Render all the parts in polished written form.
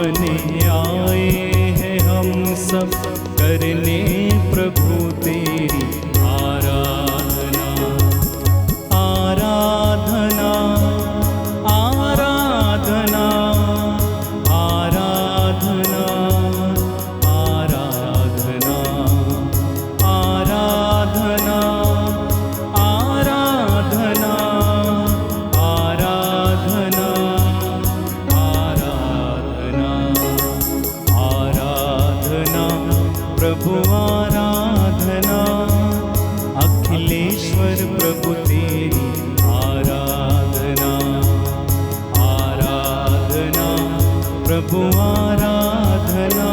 सामने आए हैं हम सब करने प्रभु तेरी आराधना। आराधना आराधना आराधना आराधना आराधना आराधना आराधना आराधना आराधना प्रभु आराधना। अखिलेश्वर प्रभु तेरी आराधना। आराधना प्रभु आराधना।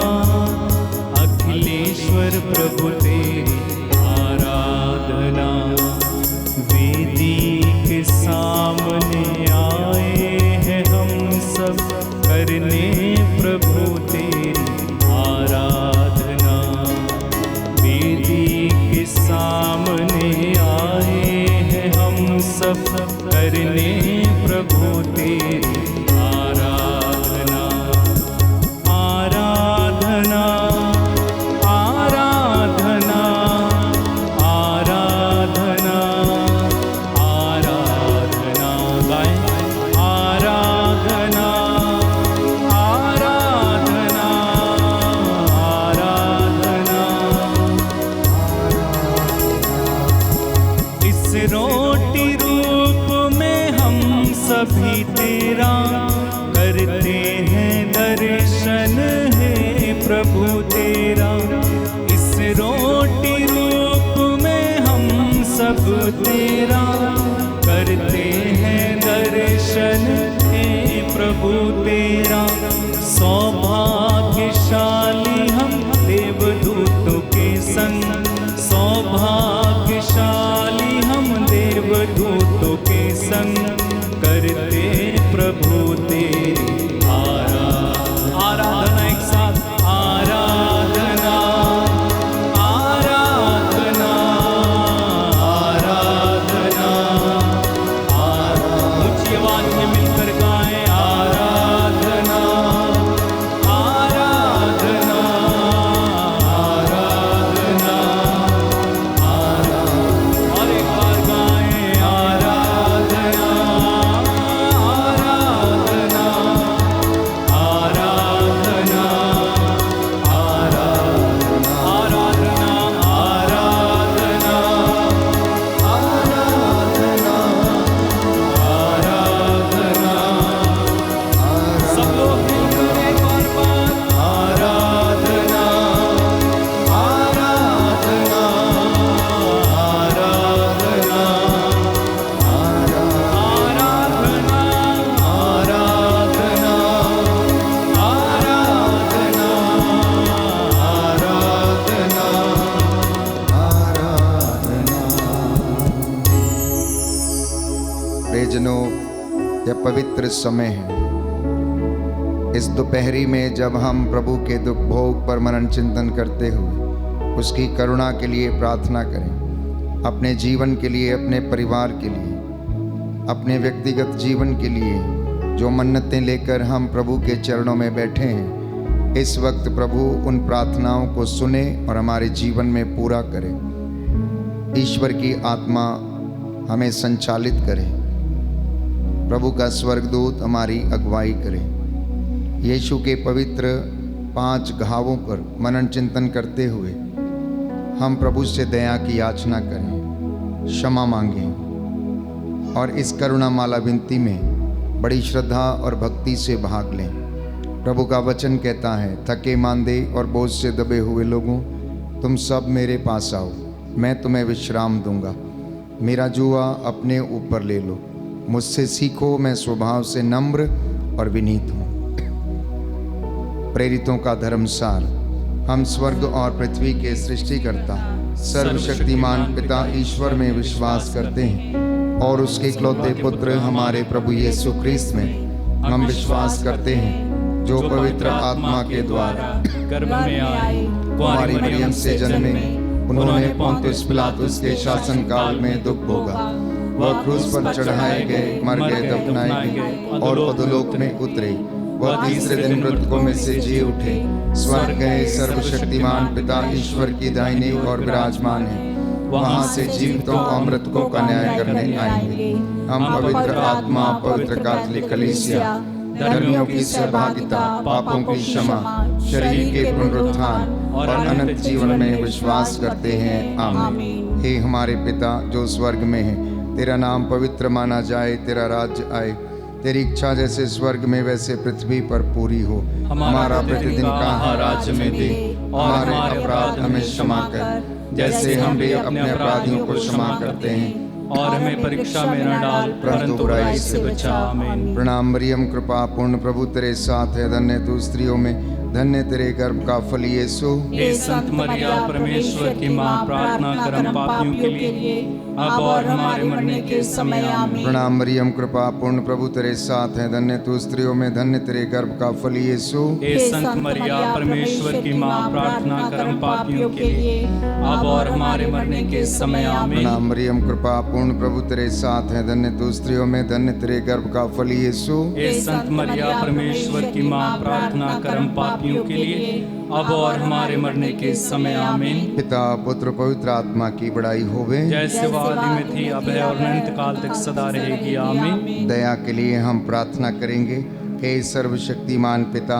अखिलेश्वर प्रभु तेरी आराधना। वेदी के सामने आए हैं हम सब करने प्रभु तेरी आराधना। वेदी के सामने आए हैं हम सब करने प्रभु तेरी आराधना। आराधना आराधना आराधना आराधना गाएं। आराधना आराधना आराधना। इस रोटी रूप में हम सभी तेरा करते हैं दर्शन है प्रभु तेरा। इस रोटी रूप में हम सब तेरा करते हैं दर्शन है प्रभु तेरा। सौभाग्यशाली हम देवदूतों के संग। सौभाग्यशाली हम देवदूतों के संग करते प्रभु तेरी आराधना। एक साथ आराधना आराधना आराधना ऊंची आवाज में मिलकर गाएं। आराधना आराधना आराधना और एक बार गाएं। आराधना आराधना आराधना आराधना आराधना आराधना आराधना। सब लोग मिलकर एक बार आराधना आराधना आराधना आराधना आराधना प्रियजनों, यह पवित्र समय है। इस दोपहरी में जब हम प्रभु के दुख भोग पर मनन चिंतन करते हुए उसकी करुणा के लिए प्रार्थना करें। अपने जीवन के लिए, अपने परिवार के लिए, अपने व्यक्तिगत जीवन के लिए जो मन्नतें लेकर हम प्रभु के चरणों में बैठे हैं, इस वक्त प्रभु उन प्रार्थनाओं को सुने और हमारे जीवन में पूरा करे। ईश्वर की आत्मा हमें संचालित करे। प्रभु का स्वर्गदूत हमारी अगुवाई करे। यीशु के पवित्र 5 घावों पर मनन चिंतन करते हुए हम प्रभु से दया की याचना करें, क्षमा मांगें और इस करुणामाला विनती में बड़ी श्रद्धा और भक्ति से भाग लें। प्रभु का वचन कहता है, थके मांदे और बोझ से दबे हुए लोगों, तुम सब मेरे पास आओ, मैं तुम्हें विश्राम दूंगा। मेरा जुआ अपने ऊपर ले लो, मुझसे सीखो, मैं स्वभाव से नम्र और विनीत हूँ। प्रेरितों का धर्मसार। हम स्वर्ग और पृथ्वी के सृष्टिकर्ता सर्वशक्तिमान पिता ईश्वर में विश्वास करते हैं और उसके इकलौते पुत्र हमारे प्रभु यीशु ख्रीस्त में हम विश्वास करते हैं, जो पवित्र आत्मा के द्वारा गर्भ में आए, कुंवारी मरियम से जन्मे, उन्होंने पोंतियुस पिलातुस के शासन काल में दुख भोगा, वह क्रूस पर चढ़ाए गए, मर गए, दफनाए गए और अधोलोक में उतरे, वह तीसरे दिन मृतकों में से जी उठे, स्वर्ग गए, सर्वशक्तिमान पिता ईश्वर की दाहिनी ओर विराजमान है, वहां से जीवितों और मृतकों का न्याय करने आएंगे। हम पवित्र आत्मा, पवित्र कैथोलिक कलीसिया, धर्मियों की सहभागिता, पापों की क्षमा, शरीर के पुनरुत्थान और अनंत जीवन में विश्वास करते हैं। आमीन। हे हमारे पिता जो स्वर्ग में है, तेरा नाम पवित्र माना जाए, तेरा राज्य आए, तेरी इच्छा जैसे स्वर्ग में वैसे पृथ्वी पर पूरी हो। हमारा प्रतिदिन का आहार आज हमें दे, और हमारे अपराध हमें क्षमा कर, जैसे हम भी अपने अपराधियों को क्षमा करते हैं, और हमें परीक्षा में न डाल, परंतु बुराई से बचा। आमीन। प्रणाम मरियम, कृपा पूर्ण, प्रभु तेरे साथ है, धन्य तू स्त्रियों में, धन्य तेरे गर्भ का फल यीशु। हे संत मरिया, परमेश्वर की माँ, प्रार्थना कर हम पापियों के लिए, अब और हमारे मरने के समय। आमीन। प्रणाम मरियम, कृपा पूर्ण, प्रभु तेरे साथ है, धन्य तू स्त्रियों में, धन्य तेरे गर्भ का फल यीशु। हे संत मरिया, परमेश्वर की माँ, प्रार्थना कर हम पापियों के लिए, अब और हमारे मरने के समय। आमीन। प्रणाम मरियम, कृपा पूर्ण, प्रभु तेरे साथ है, धन्य तू स्त्रियों में, धन्य तेरे गर्भ का फल यीशु। हे संत मरिया, परमेश्वर की माँ, प्रार्थना कर हम पापियों के लिए, अब और हमारे मरने के समय। आमीन। पिता पुत्र पवित्र आत्मा की बड़ाई होवे, जैसे वो आदि में थी, अब है और अनंत काल तक सदा रहेगी। आमीन। दया के लिए हम प्रार्थना करेंगे। हे सर्वशक्तिमान पिता,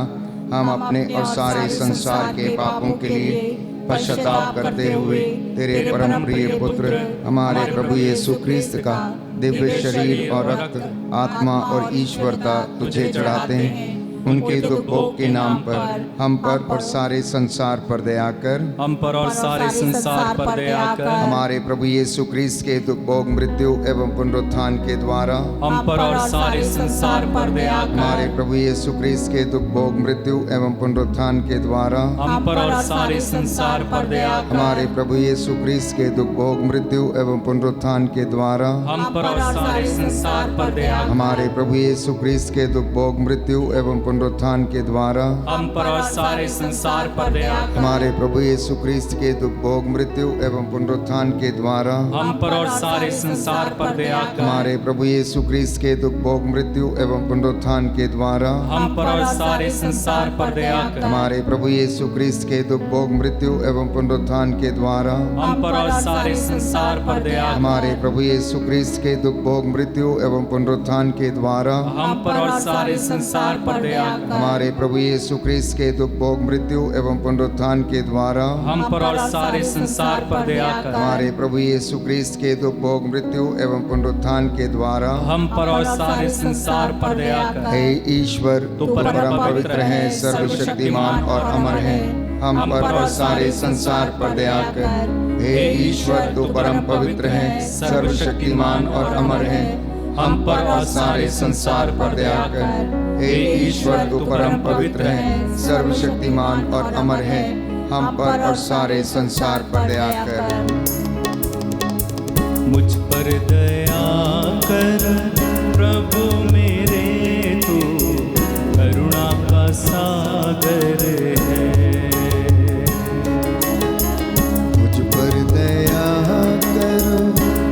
हम अपने और सारे संसार के पापों के लिए पश्चाताप करते हुए तेरे परम प्रिय पुत्र हमारे प्रभु यीशु क्रिस्त का दिव्य शरीर और रक्त, आत्मा और ईश्वरता तुझे चढ़ाते हैं। उनके दुख भोग के नाम पर हम पर और सारे संसार पर दया कर, हम पर और सारे संसार पर दया कर। हमारे प्रभु यीशु क्रिस्त के दुख भोग, मृत्यु एवं पुनरुत्थान के द्वारा हम पर और सारे संसार पर दया कर। हमारे प्रभु यीशु क्रिस्त के दुख भोग, मृत्यु एवं पुनरुत्थान के द्वारा हम पर और सारे संसार पर दया कर। हमारे प्रभु यीशु क्रिस्त के दुख भोग, मृत्यु एवं पुनरुत्थान के द्वारा हम पर और सारे संसार पर दया कर। हमारे प्रभु यीशु क्रिस्त के दुख भोग, मृत्यु एवं पुनरुत्थान के द्वारा हम पर और सारे संसार पर दया कर। हमारे प्रभु यीशु क्रिस्त के दुख भोग, मृत्यु एवं पुनरुत्थान के द्वारा हम पर और सारे संसार पर दया कर। हमारे प्रभु यीशु क्रिस्त के दुख भोग, मृत्यु एवं पुनरुत्थान के द्वारा हम पर और सारे संसार पर दया कर। हमारे प्रभु यीशु क्रिस्त के दुख भोग, मृत्यु एवं पुनरुत्थान के द्वारा हम पर और सारे संसार पर दया कर। हमारे प्रभु यीशु क्रिस्त के दुख भोग, मृत्यु एवं पुनरुत्थान के द्वारा हम पर और सारे संसार पर दया कर। हमारे प्रभु यीशु क्रिस्त के दुख भोग, मृत्यु एवं पुनरुत्थान के द्वारा हम पर और सारे संसार पर दया कर। हमारे प्रभु यीशु क्रिस्त के दुख भोग, मृत्यु एवं पुनरुत्थान के द्वारा हम पर और सारे संसार पर दया कर। हे ईश्वर, तू परम पवित्र है, सर्वशक्तिमान और अमर है, हम पर और सारे संसार पर दया कर। हे ईश्वर, तू परम पवित्र है, सर्वशक्तिमान और अमर है, हम पर और सारे संसार पर दया कर। हे ईश्वर, तू परम पवित्र है, सर्वशक्तिमान और अमर है, हम पर और सारे संसार पर दया कर। मुझ पर दया कर प्रभु मेरे, तू करुणा का सागर है। मुझ पर दया कर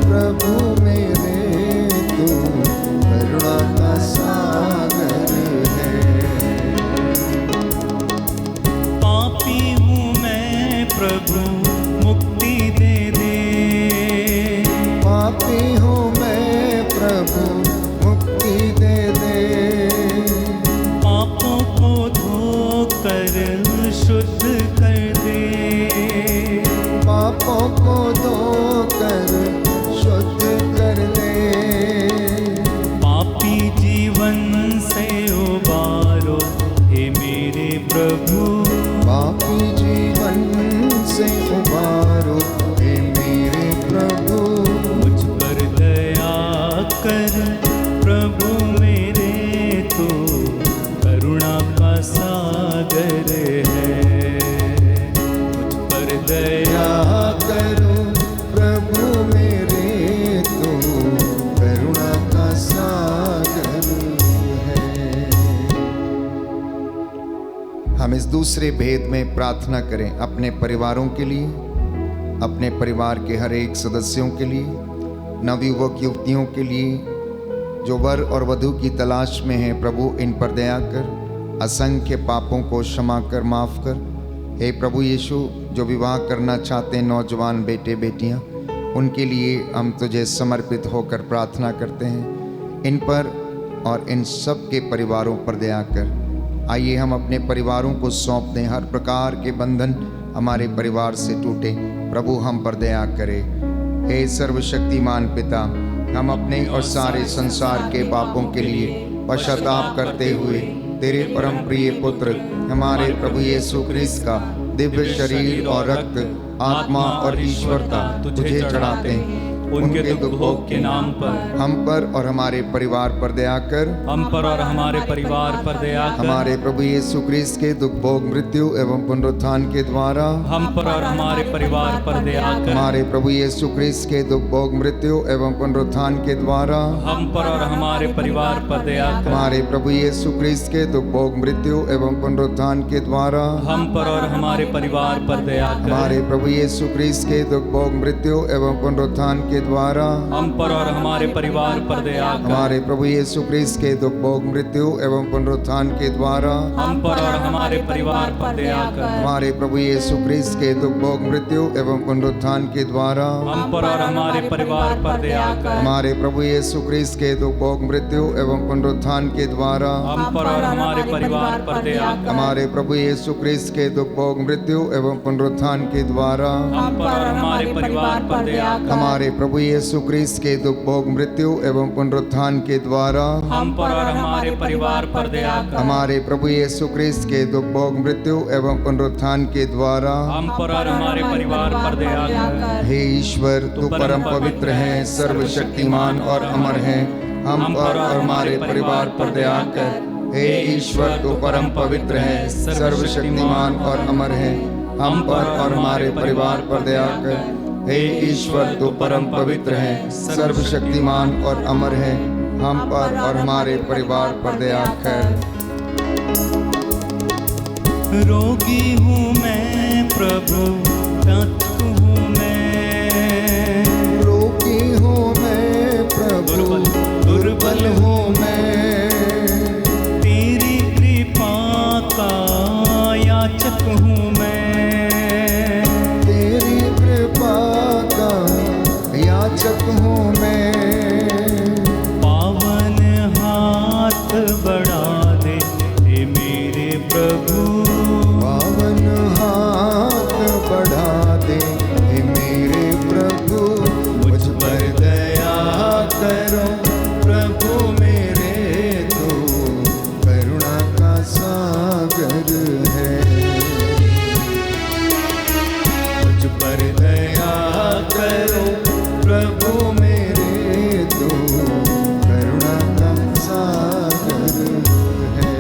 प्रभु मेरे, तू करुणा का सागर है। पापी हूँ मैं प्रभु, मुक्ति दे दे। पापी हूँ मैं प्रभु, मुक्ति दे दे। पापों को धोकर शुद्ध कर दे। पापों को धोकर शुद्ध कर दे। पापी जीवन से उबारो हे मेरे प्रभु। पापी जीवन से उबारो हे मेरे प्रभु। मुझ पर दया कर प्रभु मेरे, तो करुणा का सागर है। मुझ पर दया दया करो प्रभु मेरे, तो करुणा का सागर है। हम इस दूसरे भेद में प्रार्थना करें अपने परिवारों के लिए, अपने परिवार के हर एक सदस्यों के लिए, नवयुवक युवतियों के लिए जो वर और वधू की तलाश में हैं। प्रभु इन पर दया कर, असंख्य पापों को क्षमा कर माफ कर। हे प्रभु यीशु, जो विवाह करना चाहते हैं नौजवान बेटे बेटियां, उनके लिए हम तुझे समर्पित होकर प्रार्थना करते हैं। इन पर और इन सब के परिवारों पर दया कर। आइए हम अपने परिवारों को सौंप दें। हर प्रकार के बंधन हमारे परिवार से टूटे। प्रभु हम पर दया करे। हे सर्वशक्तिमान पिता, हम अपने और सारे संसार के पापों के लिए पश्चाताप करते हुए तेरे परम प्रिय पुत्र हमारे प्रभु यीशु क्रिस्त का दिव्य शरीर और रक्त, आत्मा और ईश्वरता तुझे चढ़ाते हैं। उनके दुख भोग के नाम पर हम पर और हमारे परिवार पर दया कर। हम पर और हमारे परिवार पर दया कर। हमारे प्रभु यीशु क्रिस्त के दुख भोग, मृत्यु एवं पुनरुत्थान के द्वारा हम पर और हमारे परिवार पर दया कर। हमारे प्रभु यीशु क्रिस्त के दुख भोग, मृत्यु एवं पुनरुत्थान के द्वारा हम पर और हमारे परिवार पर दया कर। हमारे प्रभु यीशु क्रिस्त के दुख भोग, मृत्यु एवं पुनरुत्थान के द्वारा हम पर और हमारे परिवार पर दया कर। हमारे प्रभु यीशु क्रिस्त के दुख भोग, मृत्यु एवं पुनरुत्थान के द्वारा हम पर और हमारे परिवार पर दया कर। हमारे प्रभु यीशु क्रिस्त के दुख भोग, मृत्यु एवं पुनरुत्थान के द्वारा हम पर और हमारे परिवार पर दया कर। हमारे प्रभु यीशु क्रिस्त के दुख भोग, मृत्यु एवं पुनरुत्थान के द्वारा हम पर और हमारे परिवार पर दया कर। हमारे प्रभु यीशु क्रिस्त के दुख भोग, मृत्यु एवं पुनरुत्थान के द्वारा हम पर और हमारे परिवार पर दया कर। हमारे प्रभु यीशु क्रिस्त के दुख भोग, मृत्यु एवं पुनरुत्थान के द्वारा हम पर और हमारे परिवार पर दया कर। हमारे प्रभु यीशु क्रिस्त के दुख भोग, मृत्यु एवं पुनरुत्थान के द्वारा हम पर और हमारे परिवार पर दया कर। हमारे प्रभु यीशु क्रिस्त के दुख भोग, मृत्यु एवं पुनरुत्थान के द्वारा हम पर और हमारे परिवार पर दया कर। हे ईश्वर, तू परम पवित्र है, सर्वशक्तिमान और अमर है। हम पर और हमारे परिवार पर दया कर। हे ईश्वर, तू परम पवित्र है, सर्वशक्तिमान और अमर है। हम पर और हमारे परिवार पर दया कर। हे ईश्वर, तू परम पवित्र है, सर्वशक्तिमान और अमर है। हम पर और हमारे परिवार पर दया कर। रोगी हूँ मैं प्रभु, तत्व हूँ मैं। रोगी हूँ मैं प्रभु, दुर्बल हूँ मैं। तेरी कृपा का याचक हूँ मैं। तेरी कृपा का याचक हूँ मैं। पावन हाथ बढ़ा दे हे मेरे प्रभु। पावन हाथ बढ़ा दे हे मेरे प्रभु। मुझ पर दया करो प्रभु मेरे, तो करुणा का सागर है। मुझ पर दया करो प्रभु मेरे, तो करुणा का सागर है।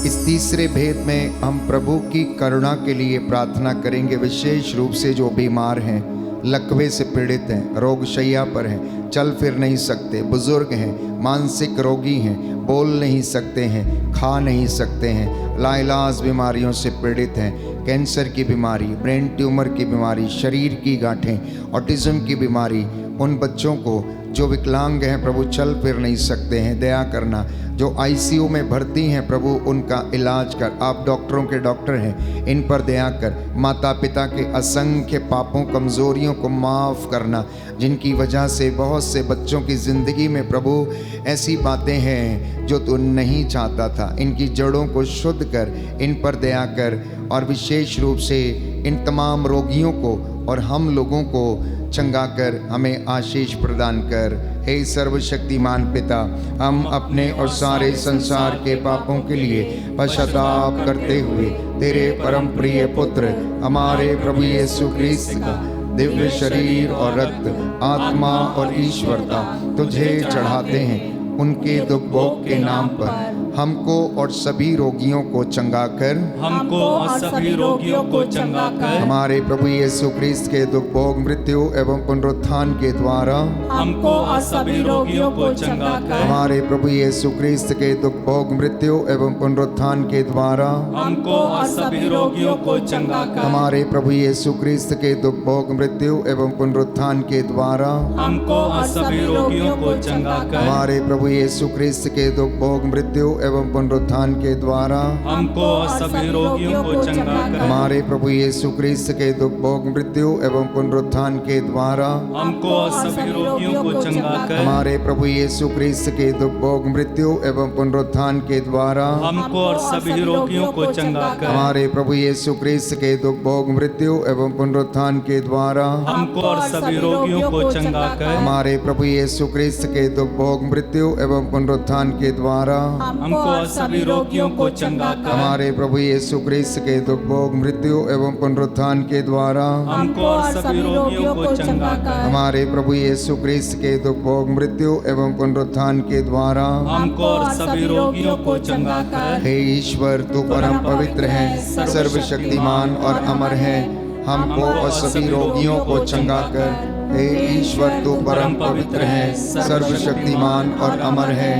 इस तीसरे भेद में हम प्रभु की करुणा के लिए प्रार्थना करेंगे। विशेष रूप से जो बीमार हैं, लकवे से पीड़ित हैं, रोग शैया पर हैं, चल फिर नहीं सकते, बुजुर्ग हैं, मानसिक रोगी हैं, बोल नहीं सकते हैं, खा नहीं सकते हैं, लाइलाज बीमारियों से पीड़ित हैं, कैंसर की बीमारी, ब्रेन ट्यूमर की बीमारी, शरीर की गांठें, ऑटिज्म की बीमारी, उन बच्चों को जो विकलांग हैं प्रभु, चल फिर नहीं सकते हैं, दया करना। जो आईसीयू में भर्ती हैं प्रभु, उनका इलाज कर। आप डॉक्टरों के डॉक्टर हैं, इन पर दया कर। माता पिता के असंख्य पापों, कमज़ोरियों को माफ़ करना, जिनकी वजह से बहुत से बच्चों की ज़िंदगी में प्रभु ऐसी बातें हैं जो तू नहीं चाहता था। इनकी जड़ों को शुद्ध कर, इन पर दया कर। और विशेष रूप से इन तमाम रोगियों को और हम लोगों को चंगा कर हमें आशीष प्रदान कर। हे सर्वशक्तिमान पिता, हम अपने और सारे संसार के पापों के लिए पश्चाताप करते हुए तेरे परम प्रिय पुत्र हमारे प्रभु यीशु क्रिस्त का दिव्य शरीर और रक्त, आत्मा और ईश्वरता तुझे चढ़ाते हैं। उनके दुख भोग के नाम पर हमको और सभी रोगियों को चंगा कर। हमको और सभी रोगियों को चंगा कर। हमारे प्रभु यीशु क्रिस्त के दुख भोग, मृत्यु एवं पुनरुत्थान के द्वारा हमको और सभी रोगियों को चंगा कर। हमारे प्रभु यीशु क्रिस्त के दुख भोग, मृत्यु एवं पुनरुत्थान के द्वारा हमको और सभी रोगियों को चंगा कर। हमारे प्रभु यीशु क्रिस्त के दुख भोग, मृत्यु एवं पुनरुत्थान के द्वारा हमको और सभी रोगियों को चंगा कर। हमारे प्रभु प्रभु यीशु क्रिस्त के दुख भोग मृत्यु एवं पुनरुत्थान के द्वारा हमको और सभी रोगियों को चंगा कर। हमारे प्रभु यीशु क्रिस्त के दुख भोग मृत्यु एवं पुनरुत्थान के द्वारा हमको और सभी रोगियों को चंगा कर। हमारे प्रभु यीशु क्रिस्त के दुख भोग मृत्यु एवं पुनरुत्थान के द्वारा हमको और सभी रोगियों को चंगा कर। हमारे प्रभु यीशु क्रिस्त के दुख भोग मृत्यु एवं पुनरुत्थान के द्वारा हमको और सभी रोगियों को चंगा कर। हमारे प्रभु यीशु क्रिस्त के दुख भोग मृत्यु एवं पुनरुत्थान के द्वारा हमको और सभी रोगियों को चंगा कर। हमारे प्रभु यीशु क्रिस्त के दुख भोग मृत्यु एवं पुनरुत्थान के द्वारा हमको और सभी रोगियों को चंगा कर। हमारे प्रभु यीशु क्रिस्त के दुख भोग मृत्यु एवं पुनरुत्थान के द्वारा हमको और सभी रोगियों को चंगा कर। हे ईश्वर, तू परम पवित्र है, सर्वशक्तिमान और अमर है, हमको और सभी रोगियों को चंगा कर। हे ईश्वर, तू परम पवित्र है, सर्वशक्तिमान और अमर है,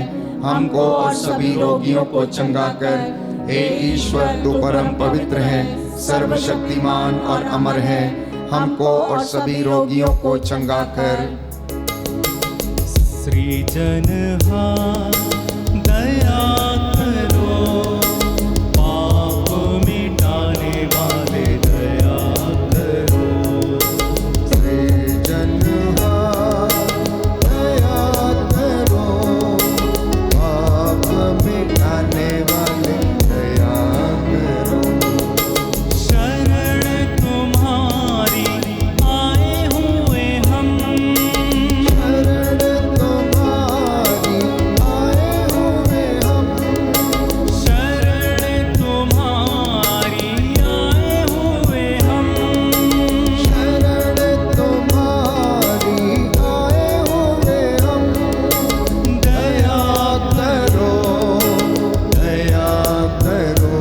हमको और सभी रोगियों को चंगा कर। हे ईश्वर, तू परम पवित्र है, सर्वशक्तिमान और अमर है, हमको और सभी रोगियों को चंगा कर। सृजनहार दया करो, पाप मिटाने वाले दया करो। सृजनहार दया करो, पाप मिटाने वाले दया करो। शरण तुम्हारी आए हुए हम, शरण तुम्हारी आए हुए हम, शरण तुम्हारी आए हुए हम। शरण तुम्हारी आए हुए हम। दया करो, दया करो।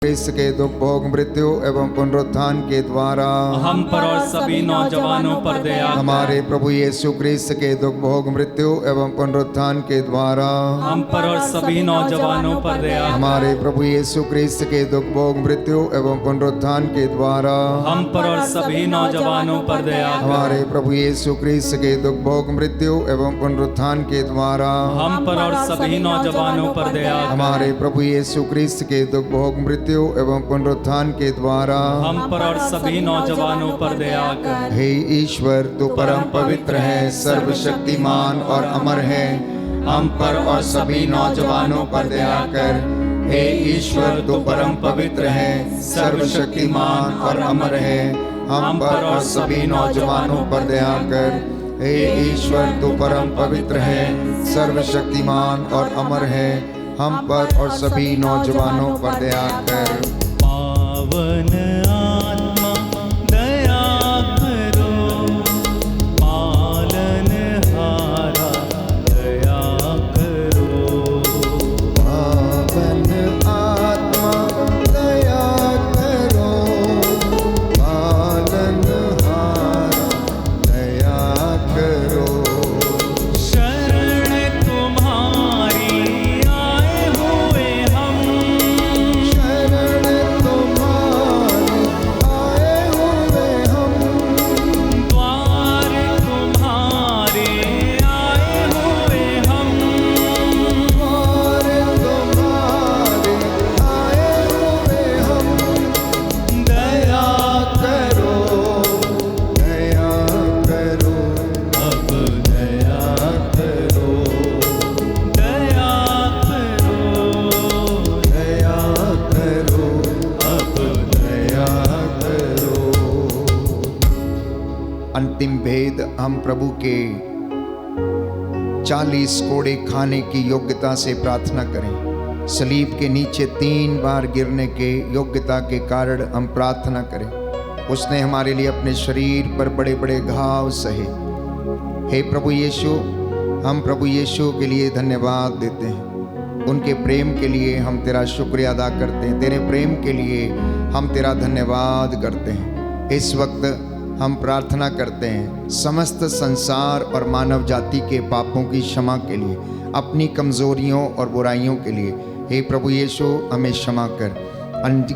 क्रिस्त के दुख भोग मृत्यु एवं पुनरुत्थान के द्वारा हम पर और सभी नौजवानों पर दया कर। हमारे प्रभु यीशु क्रिस्त के दुख भोग मृत्यु एवं पुनरुत्थान के द्वारा हम पर और सभी नौजवानों पर दया कर। हमारे प्रभु यीशु क्रिस्त के दुख भोग मृत्यु एवं पुनरुत्थान के द्वारा हम पर और सभी नौजवानों पर दया कर। हमारे प्रभु यीशु क्रिस्त के दुख भोग मृत्यु एवं पुनरुत्थान के द्वारा हम पर और सभी नौजवानों पर दया कर। हमारे प्रभु यीशु क्रिस्त के दुख भोग मृत्यु मृत्यु एवं पुनरुत्थान के द्वारा हम पर और सभी नौजवानों पर दया कर। हे ईश्वर, तू परम पवित्र है, सर्वशक्तिमान और अमर है, हम पर और सभी नौजवानों पर दया कर। हे ईश्वर, तू परम पवित्र है, सर्वशक्तिमान और अमर है, हम पर और सभी नौजवानों पर दया कर। हे ईश्वर, तू परम पवित्र है, सर्वशक्तिमान और अमर है, हम पर और सभी नौजवानों पर दया कर। पावन आत्मा दया करो, पालनहारा दया करो। पावन आत्मा दया करो, पालनहारा दया करो। शरण तुम्हारी आए हुए हम, शरण तुम्हारी आए हुए हम, द्वार तुम्हारे आए हुए हम। द्वार तुम्हारे आए हुए हम। दया करो, दया करो, अब दया करो, दया करो, दया करो, अब दया करो। अंतिम भेद हम प्रभु के 40 कोड़े खाने की योग्यता से प्रार्थना करें। सलीब के नीचे 3 बार गिरने के योग्यता के कारण हम प्रार्थना करें। उसने हमारे लिए अपने शरीर पर बड़े बड़े घाव सहे। हे प्रभु यीशु, हम प्रभु यीशु के लिए धन्यवाद देते हैं। उनके प्रेम के लिए हम तेरा शुक्रिया अदा करते हैं। तेरे प्रेम के लिए हम तेरा धन्यवाद करते हैं। इस वक्त हम प्रार्थना करते हैं समस्त संसार और मानव जाति के पापों की क्षमा के लिए, अपनी कमज़ोरियों और बुराइयों के लिए। हे प्रभु यीशु, हमें क्षमा कर।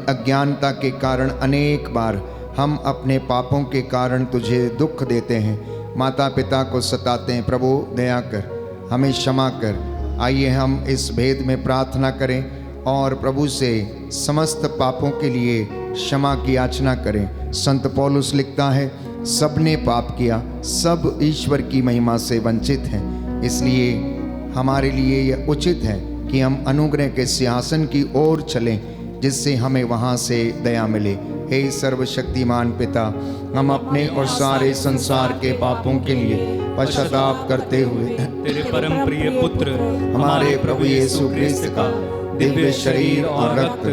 अज्ञानता के कारण अनेक बार हम अपने पापों के कारण तुझे दुख देते हैं, माता पिता को सताते हैं। प्रभु दया कर, हमें क्षमा कर। आइए हम इस भेद में प्रार्थना करें और प्रभु से समस्त पापों के लिए क्षमा की याचना करें। संत पौलुस लिखता है, सबने पाप किया, सब ईश्वर की महिमा से वंचित हैं। इसलिए हमारे लिए यह उचित है कि हम अनुग्रह के सिंहासन की ओर चलें, जिससे हमें वहाँ से दया मिले। हे सर्वशक्तिमान पिता, हम अपने और सारे संसार के पापों के लिए पश्चाताप करते हुए तेरे परम प्रिय पुत्र हमारे प्रभु यीशु क्रिस्त का दिव्य शरीर और रक्त,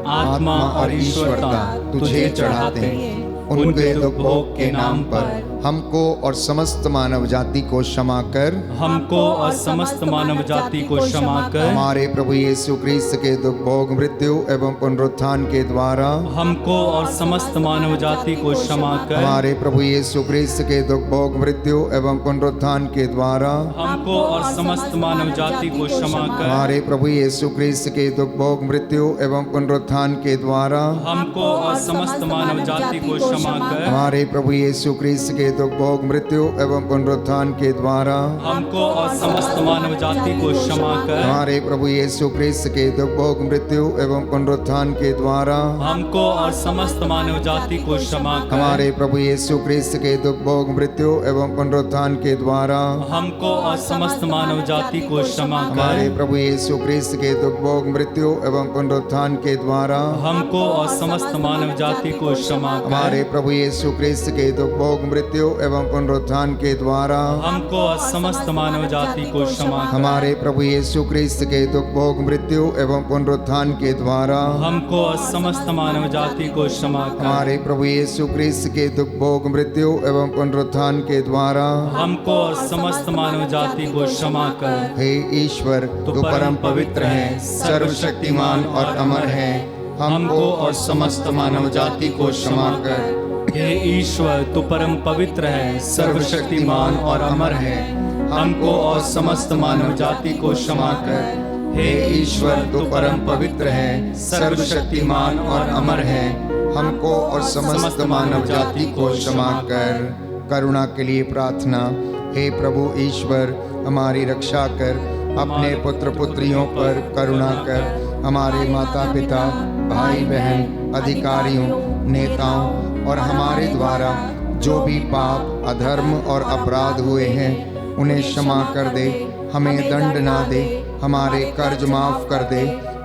आत्मा और ईश्वरता तुझे चढ़ाते हैं। उनके दुख भोग के नाम पर हमको और समस्त मानव जाति को क्षमा कर, हमको और समस्त मानव जाति को क्षमा कर। हमारे प्रभु यीशु क्रिस्त के दुख भोग, मृत्यु एवं पुनरुत्थान के द्वारा हमको और समस्त मानव जाति को क्षमा कर। हमारे प्रभु यीशु क्रिस्त के दुख भोग, मृत्यु एवं पुनरुत्थान के द्वारा हमको और समस्त मानव जाति को क्षमा कर। हमारे प्रभु यीशु क्रिस्त के दुख भोग, मृत्यु एवं पुनरुत्थान के द्वारा हमको और समस्त मानव जाति को क्षमा कर। हमारे प्रभु यीशु क्रिस्त के दुख भोग, मृत्यु एवं पुनरुत्थान के द्वारा हमको और समस्त मानव जाति को क्षमा कर। हमारे प्रभु यीशु क्रिस्त के दुख भोग, मृत्यु एवं पुनरुत्थान के द्वारा हमको और समस्त मानव जाति को क्षमा कर। हमारे प्रभु यीशु क्रिस्त के दुख भोग, मृत्यु एवं पुनरुत्थान के द्वारा हमको और समस्त मानव जाति को क्षमा कर। हमारे प्रभु यीशु क्रिस्त के दुख भोग, मृत्यु एवं पुनरुत्थान के द्वारा हमको और समस्त मानव जाति को क्षमा कर। हमारे प्रभु यीशु क्रिस्त के दुख भोग, मृत्यु एवं पुनरुत्थान के द्वारा हमको और समस्त मानव जाति को क्षमा कर। हमारे प्रभु यीशु क्रिस्त के दुख भोग, मृत्यु एवं पुनरुत्थान के द्वारा हमको और समस्त मानव जाति को क्षमा कर। हमारे प्रभु यीशु क्रिस्त के दुख भोग, मृत्यु एवं पुनरुत्थान के द्वारा हमको और समस्त मानव जाति को क्षमा कर। हे ईश्वर, तू परम पवित्र है, सर्वशक्तिमान और अमर है, हमको और समस्त मानव जाति को क्षमा कर। हे ईश्वर, तू परम पवित्र है, सर्वशक्तिमान और अमर है, हमको और समस्त मानव जाति को क्षमा कर। हे ईश्वर, तू परम पवित्र है, सर्वशक्तिमान और अमर है, हमको और समस्त मानव जाति को क्षमा कर। करुणा के लिए प्रार्थना। हे प्रभु ईश्वर, हमारी रक्षा कर, अपने पुत्र पुत्रियों पर करुणा कर, हमारे माता पिता भाई बहन, अधिकारियों, नेताओं और हमारे द्वारा जो भी पाप, अधर्म और अपराध हुए हैं उन्हें क्षमा कर दे, हमें दंड ना दे, हमारे कर्ज माफ कर दे।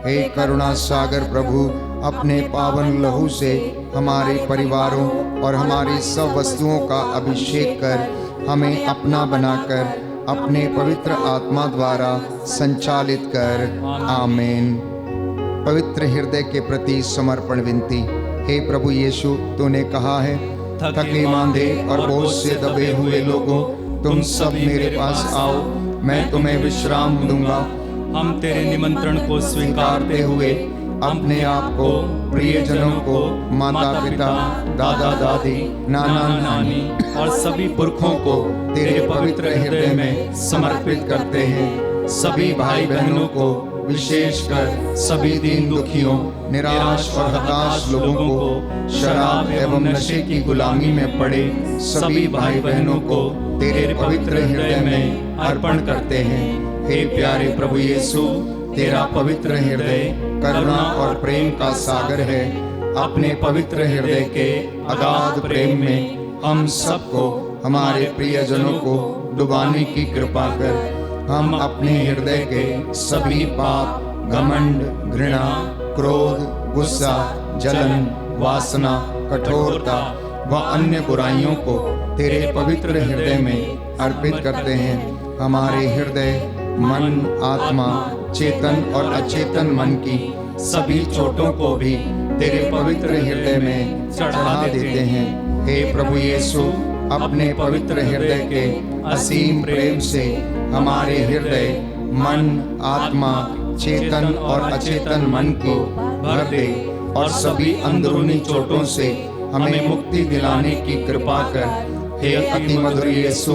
हे करुणा सागर प्रभु, अपने पावन लहू से हमारे परिवारों और हमारी सब वस्तुओं का अभिषेक कर हमें अपना बनाकर अपने पवित्र आत्मा द्वारा संचालित कर। आमीन। पवित्र हृदय के प्रति समर्पण विनती। हे प्रभु यीशु, तूने कहा है, थके मांदे और बोझ से दबे हुए लोगों, तुम सब मेरे पास आओ, मैं तुम्हें विश्राम दूंगा। हम तेरे निमंत्रण को स्वीकारते हुए अपने आप को, प्रियजनों को, माता पिता, दादा दादी, नाना नानी और सभी पुरखों को तेरे पवित्र हृदय में समर्पित करते हैं। सभी भाई बहनों को, विशेषकर सभी दीन दुखियों, निराश और हताश लोगों को, शराब एवं नशे की गुलामी में पड़े सभी भाई बहनों को तेरे पवित्र हृदय में अर्पण करते हैं। हे प्यारे प्रभु यीशु, तेरा पवित्र हृदय करुणा और प्रेम का सागर है। अपने पवित्र हृदय के अगाध प्रेम में हम सबको, हमारे प्रियजनों को डुबाने की कृपा कर। हम अपने हृदय के सभी पाप, घमंड, घृणा, क्रोध, गुस्सा, जलन, वासना, कठोरता व अन्य बुराइयों को तेरे पवित्र हृदय में अर्पित करते हैं। हमारे हृदय, मन, आत्मा, चेतन और अचेतन मन की सभी चोटों को भी तेरे पवित्र हृदय में चढ़ा देते हैं। हे प्रभु यीशु, अपने पवित्र हृदय के असीम प्रेम से हमारे हृदय, मन, आत्मा, चेतन और अचेतन मन को भर दे और सभी अंदरूनी चोटों से हमें मुक्ति दिलाने की कृपा कर। हे अति मधुर यीशु,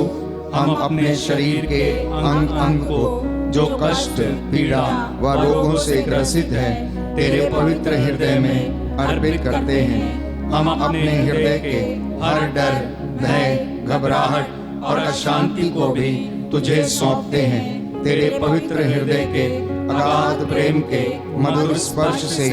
हम अपने शरीर के अंग अंग को जो कष्ट, पीड़ा व रोगों से ग्रसित है तेरे पवित्र हृदय में अर्पित करते हैं। हम अपने हृदय के हर डर, भय, घबराहट और अशांति को भी तुझे सौंपते हैं। तेरे पवित्र हृदय के अगाध प्रेम के मधुर स्पर्श से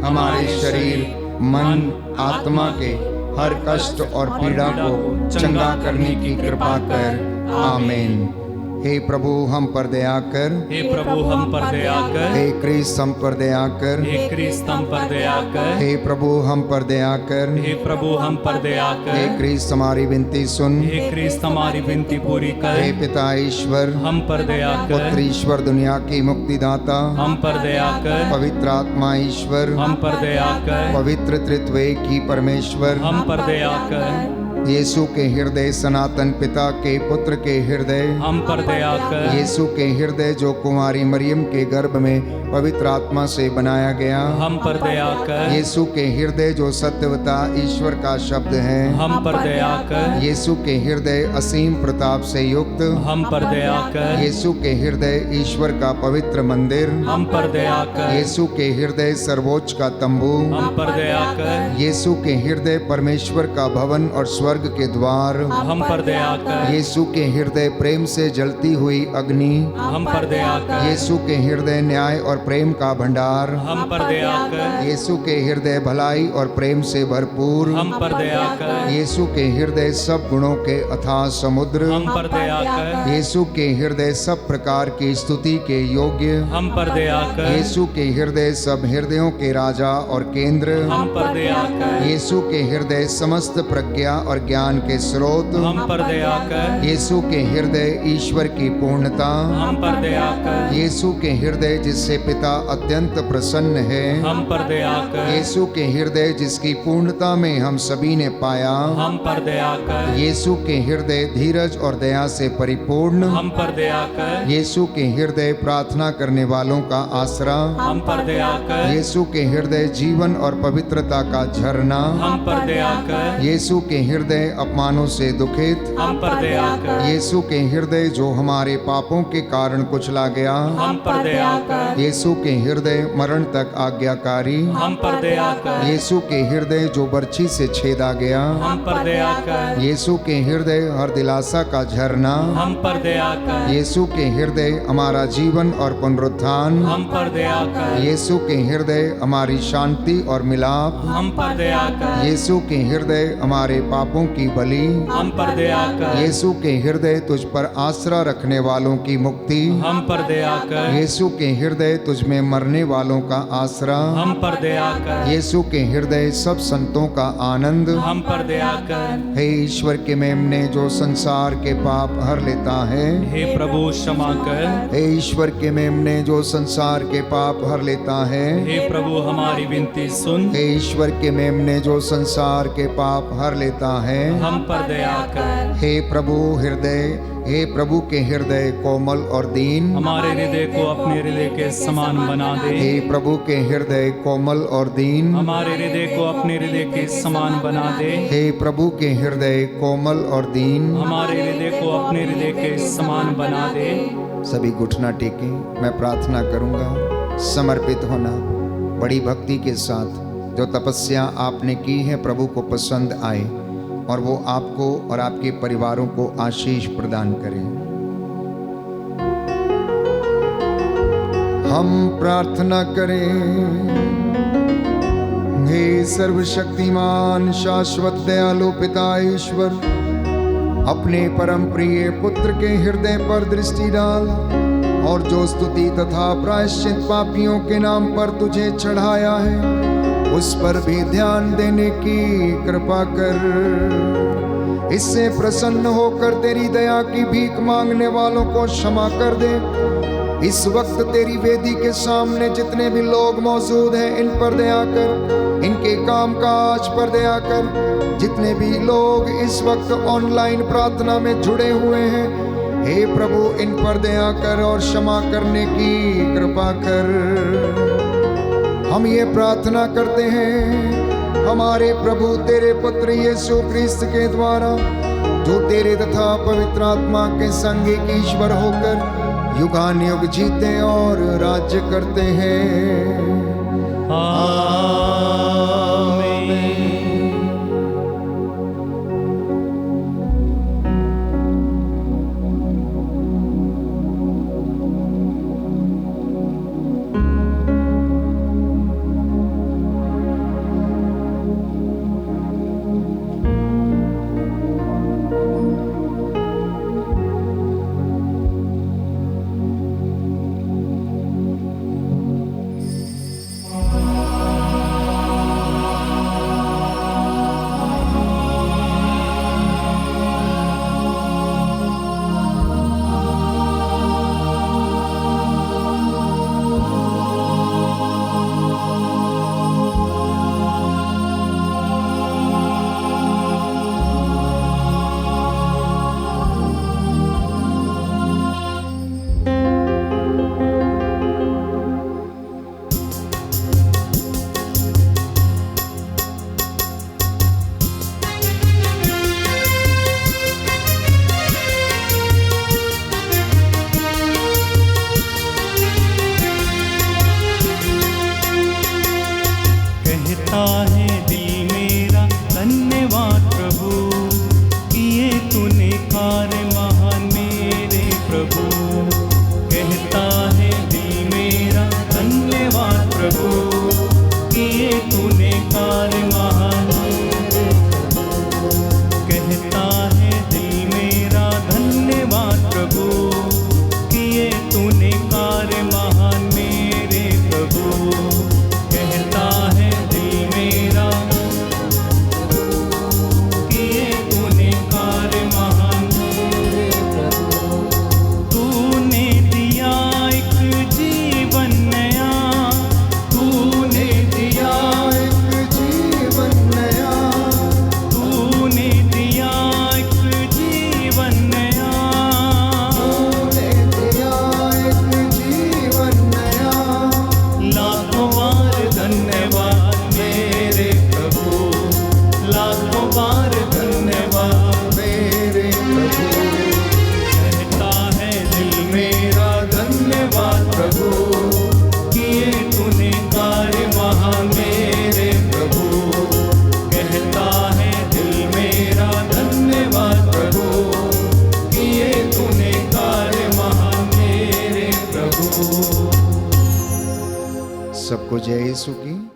हमारे शरीर, मन, आत्मा के हर कष्ट और पीड़ा को चंगा करने की कृपा कर। आमीन। हे प्रभु, हम पर दया कर। हे प्रभु, हम पर दया कर। हे क्रिस्त, हम पर दया कर। हे क्रिस्त, हम पर दया कर। हे प्रभु, हम पर दया कर। हे प्रभु, हम पर दया कर। हे क्रिस्त, हमारी विनती सुन। हे क्रिस्त, हमारी विनती पूरी कर। हे पिता ईश्वर, हम पर दया कर। पुत्र ईश्वर, दुनिया की मुक्तिदाता, हम पर दया कर। पवित्र आत्मा ईश्वर, हम पर दया कर। पवित्र त्रित्व एक ही परमेश्वर, हम पर दया कर। यीशु के हृदय, सनातन पिता के पुत्र के हृदय, हम पर दया कर। यीशु के हृदय जो कुमारी मरियम के गर्भ में पवित्र आत्मा से बनाया गया, हम पर दया कर। यीशु के हृदय जो सत्यवता ईश्वर का शब्द है, हम पर दया कर। यीशु के हृदय असीम प्रताप से युक्त, हम पर दया कर। यीशु के हृदय ईश्वर का पवित्र मंदिर, हम पर दया कर। यीशु के हृदय सर्वोच्च का तंबू, हम पर दया कर। यीशु के हृदय परमेश्वर का भवन और स्वर्ग के द्वार, हम पर दया कर। यीशु के हृदय प्रेम से जलती हुई अग्नि, हम पर दया कर। यीशु के हृदय न्याय और प्रेम का भंडार, हम पर दया कर। यीशु के हृदय भलाई और प्रेम से भरपूर, हम पर दया कर। यीशु के हृदय सब गुणों के अथाह समुद्र, हम पर दया कर। यीशु के हृदय सब प्रकार की स्तुति के योग्य, हम पर दया कर। यीशु के हृदय सब हृदयों के राजा और केंद्र, हम पर दया कर। यीशु के हृदय समस्त प्रज्ञा और ज्ञान के स्रोत, हम पर दया कर। यीशु के हृदय ईश्वर की पूर्णता, हम पर दया कर। यीशु के हृदय जिससे पिता अत्यंत प्रसन्न है, हम पर दया कर। यीशु के हृदय जिसकी पूर्णता में हम सभी ने पाया, हम पर दया कर। यीशु के हृदय धीरज और दया से परिपूर्ण, हम पर दया कर। यीशु के हृदय प्रार्थना करने वालों का आसरा, हम पर दया कर। यीशु के हृदय जीवन और पवित्रता का झरना, हम पर दया कर। यीशु के हृदय हृदय अपमानों से दुखित, हम पर दया कर। यीशु के हृदय जो हमारे पापों के कारण कुचला गया, हम पर दया कर। यीशु के हृदय मरण तक आज्ञाकारी, हम पर दया कर। यीशु के हृदय जो बर्छी से छेदा गया, हम पर दया कर। यीशु के हृदय हर दिलासा का झरना, हम पर दया कर। यीशु के हृदय हमारा जीवन और पुनरुत्थान, हम पर दया कर। यीशु के हृदय हमारी शांति और मिलाप, हम पर दया कर। यीशु के हृदय हमारे पापों की बलि, हम पर दया कर। यीशु के हृदय तुझ पर आसरा रखने वालों की मुक्ति, हम पर दया कर। यीशु के हृदय तुझ में मरने वालों का आसरा, हम पर दया कर। यीशु के हृदय सब संतों का आनंद, हम पर दया कर। हे ईश्वर के मेमने जो संसार के पाप हर लेता है, हे प्रभु क्षमा कर। हे ईश्वर के मेमने जो संसार के पाप हर लेता है, हे प्रभु हमारी विनती सुन। हे ईश्वर के मेमने जो संसार के पाप हर लेता है, हम पर दया कर। हे प्रभु हृदय, हे प्रभु के हृदय कोमल और दीन, हमारे हृदय को अपने हृदय के समान बना दे। हे प्रभु के हृदय कोमल और दीन, हमारे हृदय को अपने हृदय के समान बना दे। हे प्रभु के हृदय कोमल और दीन, हमारे हृदय को अपने हृदय के समान बना दे। सभी घुटना टेके, मैं प्रार्थना करूंगा। समर्पित होना बड़ी भक्ति के साथ, जो तपस्या आपने की है प्रभु को पसंद आए और वो आपको और आपके परिवारों को आशीष प्रदान करें। हम प्रार्थना करें। हे सर्वशक्तिमान शाश्वत दयालु पिता ईश्वर, अपने परम प्रिय पुत्र के हृदय पर दृष्टि डाल और जो स्तुति तथा प्रायश्चित पापियों के नाम पर तुझे चढ़ाया है उस पर भी ध्यान देने की कृपा कर। इससे प्रसन्न होकर तेरी दया की भीख मांगने वालों को क्षमा कर दे। इस वक्त तेरी वेदी के सामने जितने भी लोग मौजूद हैं इन पर दया कर, इनके काम काज पर दया कर। जितने भी लोग इस वक्त ऑनलाइन प्रार्थना में जुड़े हुए हैं, हे प्रभु इन पर दया कर और क्षमा करने की कृपा कर। हम ये प्रार्थना करते हैं हमारे प्रभु तेरे पुत्र यीशु क्रिस्त के द्वारा, जो तेरे तथा पवित्र आत्मा के संग एक ईश्वर होकर युगानुयुग जीते और राज्य करते हैं। आमीन। सबको जय यीशु की।